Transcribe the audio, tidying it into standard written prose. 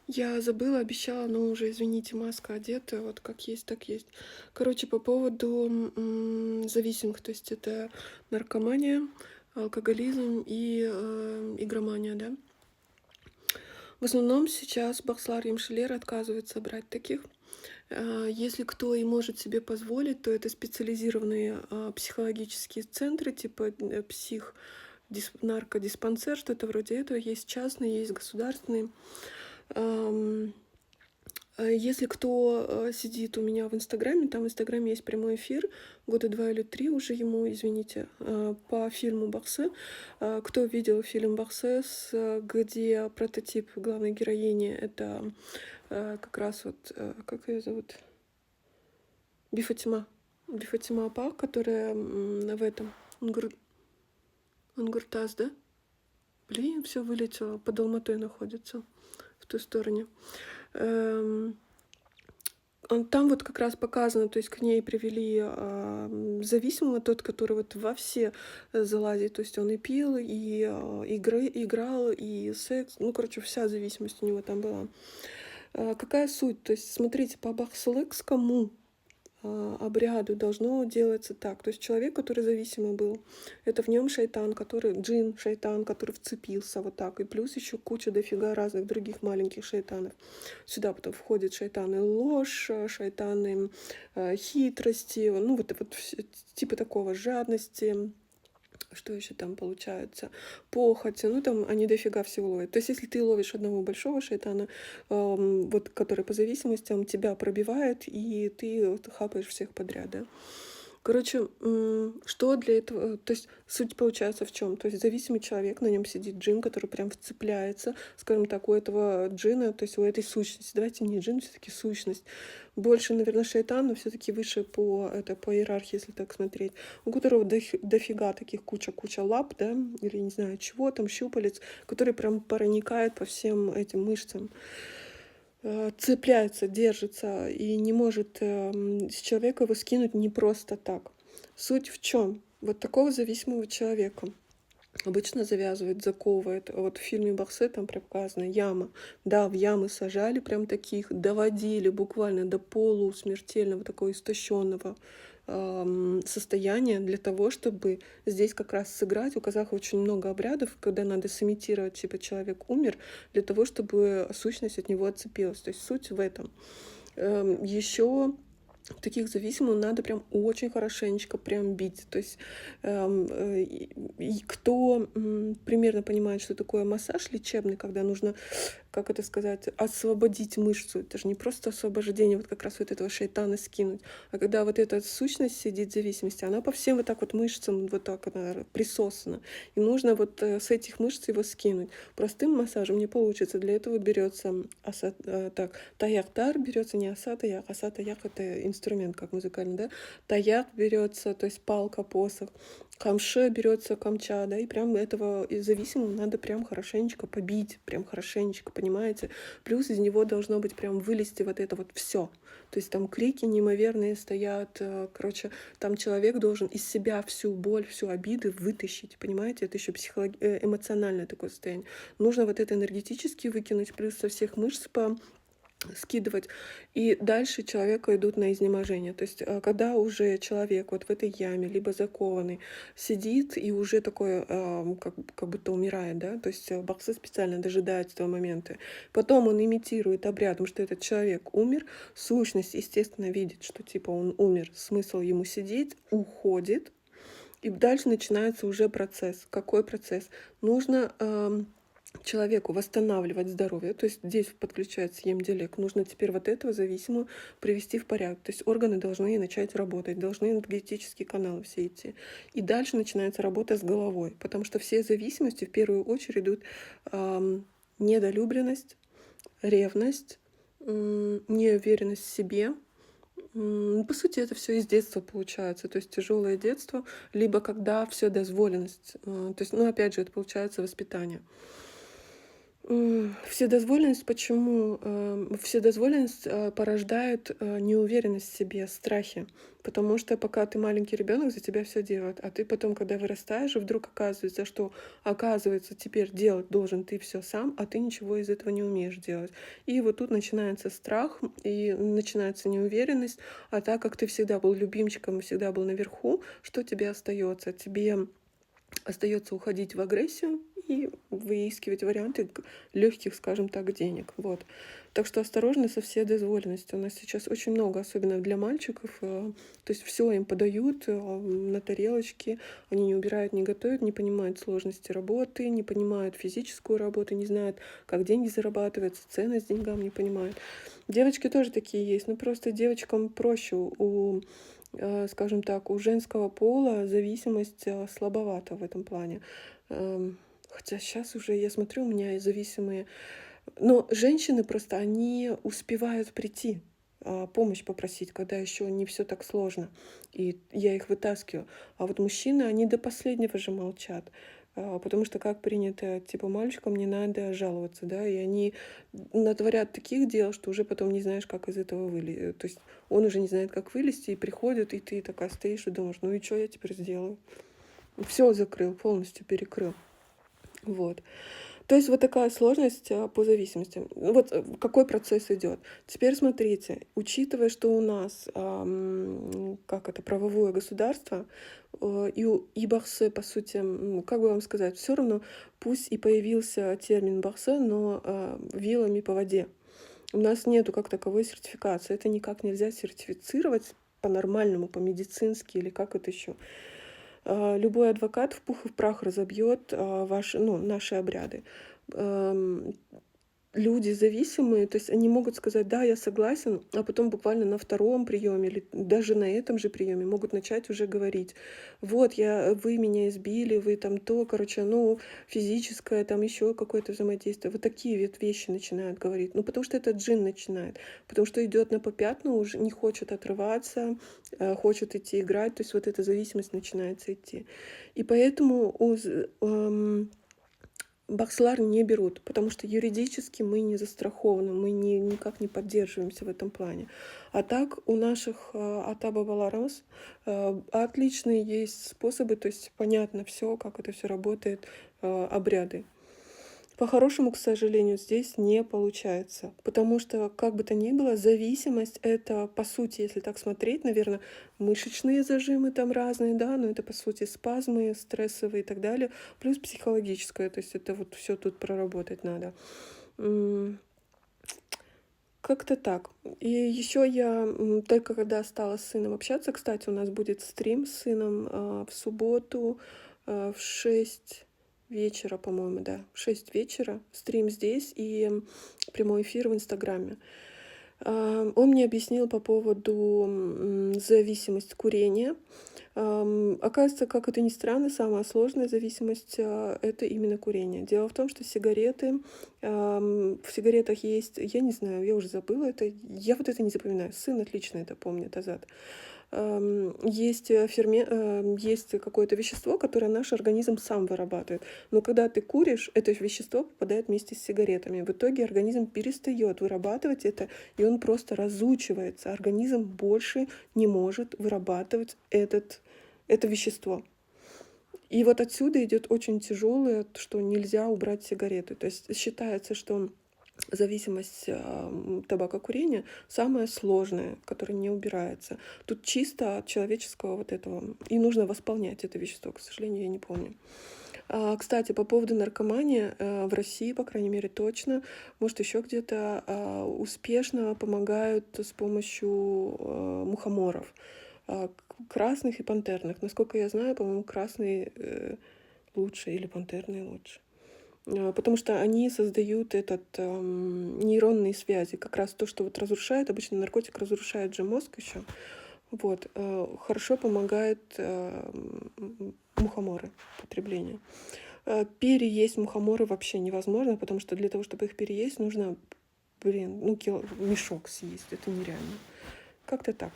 Я забыла, обещала, но уже, извините, маска одета, вот как есть, так есть. Короче, по поводу зависимых, то есть это наркомания, алкоголизм и игромания, да. В основном сейчас Бахслар Емшелер отказывается брать таких. Если кто и может себе позволить, то это специализированные психологические центры, типа наркодиспансер, что-то вроде этого. Есть частные, есть государственные. Если кто сидит у меня в Инстаграме, там в Инстаграме есть прямой эфир, года 2 или 3 уже ему, извините, по фильму Бахсе. Кто видел фильм Бахсе, где прототип главной героини, это как раз вот, как ее зовут? Бифатима. Бифатима Апа, которая в этом, Унгуртаз, да? Блин, все вылетело, под Алматой находится, в той стороне. Там вот как раз показано, то есть к ней привели зависимого, тот, который вот во все залазит, то есть он и пил, и играл, и секс, ну, короче, вся зависимость у него там была. Какая суть? То есть, смотрите, по бахсылыкскому обряду должно делаться так. То есть человек, который зависимый был, это в нем шайтан, который джин, шайтан, который вцепился вот так. И плюс еще куча дофига разных других маленьких шайтанов. Сюда потом входят шайтаны ложь, шайтаны хитрости, ну вот типа такого жадности. Что еще там получается? Похоти, ну там они дофига всего ловят. То есть если ты ловишь одного большого шайтана, вот который по зависимостям тебя пробивает, и ты вот хапаешь всех подряд, да? Короче, что для этого... То есть суть получается в чем? То есть зависимый человек, на нем сидит джин, который прям вцепляется, скажем так, у этого джина, то есть у этой сущности. Давайте не джин, все-таки сущность. Больше, наверное, шайтан, но все-таки выше по иерархии, если так смотреть. У которого дофига таких куча лап, да, или не знаю чего, там щупалец, который прям проникает по всем этим мышцам, цепляется, держится и не может с человека его скинуть не просто так. Суть в чем? Вот такого зависимого человека обычно завязывает, заковывает. Вот в фильме Бахсе там показана яма. Да, в ямы сажали прям таких, доводили буквально до полусмертельного, такого истощенного состояния для того, чтобы здесь как раз сыграть. У казахов очень много обрядов, когда надо сымитировать, типа человек умер, для того, чтобы сущность от него отцепилась. То есть суть в этом. Еще таких зависимых надо прям очень хорошенечко прям бить. То есть и кто примерно понимает, что такое массаж лечебный, когда нужно, как это сказать, освободить мышцу. Это же не просто освобождение вот как раз вот этого шайтана скинуть, а когда вот эта сущность сидит в зависимости, она по всем вот так вот мышцам вот так она присосана. И нужно вот с этих мышц его скинуть. Простым массажем не получится. Для этого берется таяктар берется не асата як это инструмент как музыкальный, да. Таяк берется, то есть палка, посох. Камше берется камча, да, и прям этого зависимого надо прям хорошенечко побить, прям хорошенечко, понимаете? Плюс из него должно быть прям вылезти вот это вот все. То есть там крики неимоверные стоят, короче, там человек должен из себя всю боль, всю обиды вытащить, понимаете? Это еще эмоциональное такое состояние. Нужно вот это энергетически выкинуть, плюс со всех мышц скидывать. И дальше человека идут на изнеможение. То есть, когда уже человек вот в этой яме, либо закованный, сидит и уже такой, как будто умирает, да, то есть Бахсы специально дожидается этого момента. Потом он имитирует обрядом, что этот человек умер. Сущность, естественно, видит, что типа он умер, смысл ему сидеть, уходит. И дальше начинается уже процесс. Какой процесс? Нужно человеку восстанавливать здоровье, то есть здесь подключается емделек, нужно теперь вот этого зависимого привести в порядок. То есть органы должны начать работать, должны энергетические каналы все идти. И дальше начинается работа с головой, потому что все зависимости в первую очередь идут недолюбленность, ревность, неуверенность в себе. По сути, это все из детства получается, то есть тяжелое детство, либо когда все дозволенность. То есть, ну, опять же, это получается воспитание. Вседозволенность почему? Вседозволенность, порождает, неуверенность в себе, страхи. Потому что пока ты маленький ребенок, за тебя все делают. А ты потом, когда вырастаешь, и вдруг оказывается, что, оказывается, теперь делать должен ты все сам, а ты ничего из этого не умеешь делать. И вот тут начинается страх, и начинается неуверенность. А так как ты всегда был любимчиком и всегда был наверху, что тебе остается? Тебе остается уходить в агрессию и выискивать варианты легких, скажем так, денег. Вот. Так что осторожно со вседозволенностью. У нас сейчас очень много, особенно для мальчиков. То есть все им подают на тарелочке. Они не убирают, не готовят, не понимают сложности работы, не понимают физическую работу, не знают, как деньги зарабатываются, ценность деньгам не понимают. Девочки тоже такие есть, но просто девочкам проще. Скажем так, у женского пола зависимость слабовата в этом плане. Хотя сейчас уже я смотрю, у меня и зависимые. Но женщины просто, они успевают прийти, помощь попросить, когда еще не все так сложно. И я их вытаскиваю. А вот мужчины, они до последнего же молчат. Потому что как принято, типа, мальчикам не надо жаловаться, да, и они натворят таких дел, что уже потом не знаешь, как из этого вылезти. То есть он уже не знает, как вылезти, и приходит, и ты такая стоишь и думаешь, ну и что я теперь сделаю? Все закрыл, полностью перекрыл. Вот. То есть вот такая сложность по зависимости. Вот какой процесс идет. Теперь смотрите, учитывая, что у нас как это правовое государство, и Барсе, по сути, как бы вам сказать, все равно, пусть и появился термин Барсе, но вилами по воде. У нас нету как таковой сертификации. Это никак нельзя сертифицировать по-нормальному, по-медицински или как это еще. Любой адвокат в пух и в прах разобьет наши обряды. Люди зависимые, то есть они могут сказать, да, я согласен, а потом буквально на втором приеме или даже на этом же приеме могут начать уже говорить, вот, вы меня избили, вы там то, короче, ну, физическое, там еще какое-то взаимодействие. Вот такие вот вещи начинают говорить. Ну, потому что это джин начинает, потому что идет на попятную, уже не хочет отрываться, хочет идти играть, то есть вот эта зависимость начинается идти. И поэтому Бакслар не берут, потому что юридически мы не застрахованы, мы никак не поддерживаемся в этом плане. А так у наших Атаба Баларос отличные есть способы, то есть понятно все, как это все работает, обряды. По-хорошему, к сожалению, здесь не получается, потому что, как бы то ни было, зависимость — это, по сути, если так смотреть, наверное, мышечные зажимы там разные, да, но это, по сути, спазмы стрессовые и так далее, плюс психологическое, то есть это вот все тут проработать надо. Как-то так. И еще я только когда стала с сыном общаться, кстати, у нас будет стрим с сыном в субботу в 6 вечера, по-моему, да, в 6 вечера, стрим здесь и прямой эфир в Инстаграме. Он мне объяснил по поводу зависимости курения. Оказывается, как это ни странно, самая сложная зависимость это именно курение. Дело в том, что сигареты, в сигаретах есть, я не знаю, я уже забыла это, я вот это не запоминаю, сын отлично это помнит, Азат. Есть есть какое-то вещество, которое наш организм сам вырабатывает. Но когда ты куришь, это вещество попадает вместе с сигаретами. В итоге организм перестает вырабатывать это, и он просто разучивается. Организм больше не может вырабатывать это вещество. И вот отсюда идет очень тяжелое, что нельзя убрать сигареты. То есть считается, что зависимость табакокурения самая сложная, которая не убирается. Тут чисто от человеческого вот этого. И нужно восполнять это вещество, к сожалению, я не помню. Кстати, по поводу наркомании, в России, по крайней мере, точно, может, еще где-то успешно помогают с помощью мухоморов. Красных и пантерных. Насколько я знаю, по-моему, красные лучше или пантерные лучше. Потому что они создают нейронные связи. Как раз то, что вот разрушает, обычно наркотик разрушает же мозг еще. Вот. Хорошо помогает мухоморы, потребление. Переесть мухоморы вообще невозможно, потому что для того, чтобы их переесть, нужно, мешок съесть. Это нереально. Как-то так.